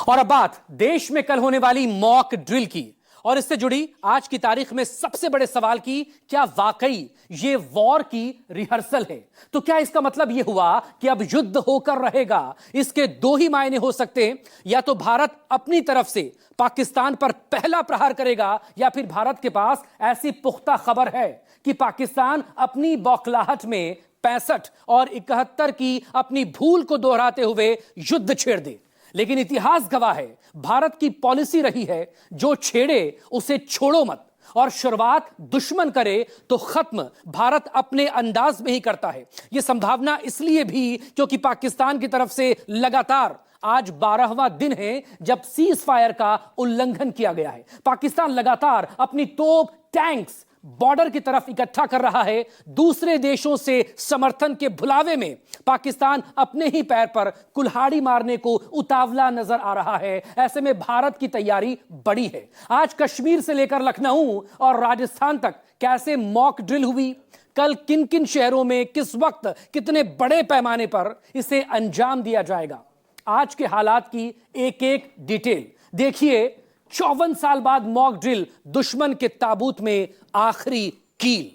और अब बात देश में कल होने वाली मॉक ड्रिल की और इससे जुड़ी आज की तारीख में सबसे बड़े सवाल की, क्या वाकई ये वॉर की रिहर्सल है? तो क्या इसका मतलब यह हुआ कि अब युद्ध होकर रहेगा? इसके दो ही मायने हो सकते हैं, या तो भारत अपनी तरफ से पाकिस्तान पर पहला प्रहार करेगा, या फिर भारत के पास ऐसी पुख्ता खबर है कि पाकिस्तान अपनी बौखलाहट में 65 और 71 की अपनी भूल को दोहराते हुए युद्ध छेड़ दे। लेकिन इतिहास गवाह है, भारत की पॉलिसी रही है, जो छेड़े उसे छोड़ो मत, और शुरुआत दुश्मन करे तो खत्म भारत अपने अंदाज में ही करता है। यह संभावना इसलिए भी क्योंकि पाकिस्तान की तरफ से लगातार आज 12वां दिन है जब सीज फायर का उल्लंघन किया गया है। पाकिस्तान लगातार अपनी तोप, टैंक्स बॉर्डर की तरफ इकट्ठा कर रहा है। दूसरे देशों से समर्थन के भुलावे में पाकिस्तान अपने ही पैर पर कुल्हाड़ी मारने को उतावला नजर आ रहा है। ऐसे में भारत की तैयारी बड़ी है। आज कश्मीर से लेकर लखनऊ और राजस्थान तक कैसे मॉक ड्रिल हुई, कल किन किन शहरों में किस वक्त कितने बड़े पैमाने पर इसे अंजाम दिया जाएगा, आज के हालात की एक एक डिटेल देखिए। 54 साल बाद मॉक ड्रिल, दुश्मन के ताबूत में आखिरी कील।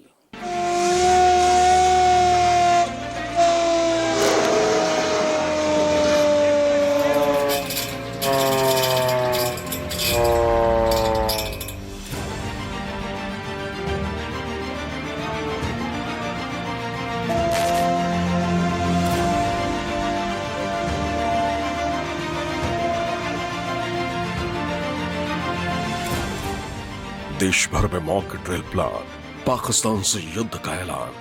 देश भर में मॉक ड्रिल प्लान, पाकिस्तान से युद्ध का ऐलान।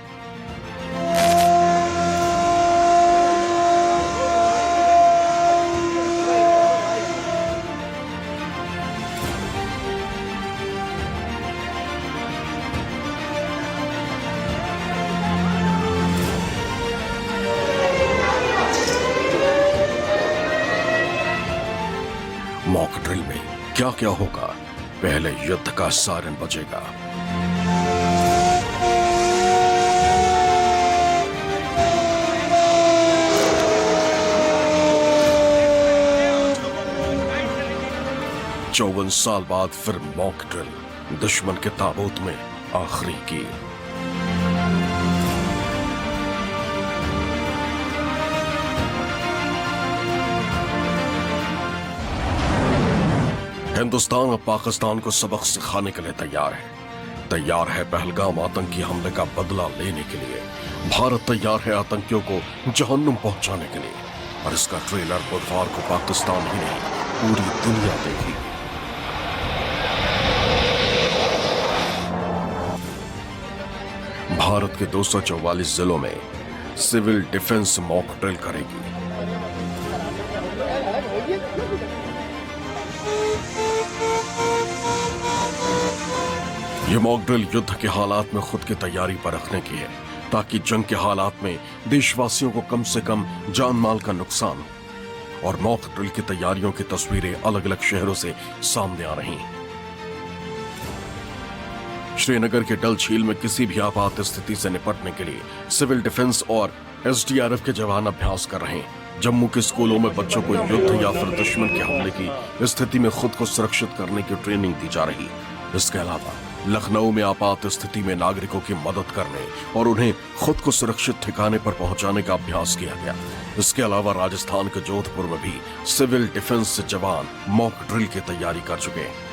मॉक ड्रिल में क्या क्या होगा? पहले युद्ध का सायरन बजेगा। चौवन साल बाद फिर मॉक ड्रिल, दुश्मन के ताबूत में आखिरी की। हिंदुस्तान अब पाकिस्तान को सबक सिखाने के लिए तैयार है पहलगाम आतंकी हमले का बदला लेने के लिए। भारत तैयार है आतंकियों को जहन्नुम पहुंचाने के लिए, और इसका ट्रेलर बुधवार को पाकिस्तान ही नहीं पूरी दुनिया देखेगी। भारत के 244 जिलों में सिविल डिफेंस मॉक ड्रिल करेगी। ये मॉक ड्रिल युद्ध के हालात में खुद की तैयारी पर रखने की है, ताकि जंग के हालात में देशवासियों को कम से कम जान माल का नुकसान हो। और मॉक ड्रिल की तैयारियों की तस्वीरें अलग अलग शहरों से सामने आ रही हैं। श्रीनगर के डल झील में किसी भी आपात स्थिति से निपटने के लिए सिविल डिफेंस और एसडीआरएफ के जवान अभ्यास कर रहे हैं। जम्मू के स्कूलों में बच्चों को युद्ध या फिर दुश्मन के हमले की स्थिति में खुद को सुरक्षित करने की ट्रेनिंग दी जा रही है। इसके अलावा लखनऊ में आपात स्थिति में नागरिकों की मदद करने और उन्हें खुद को सुरक्षित ठिकाने पर पहुंचाने का अभ्यास किया गया। इसके अलावा राजस्थान के जोधपुर में भी सिविल डिफेंस जवान मॉक ड्रिल की तैयारी कर चुके हैं।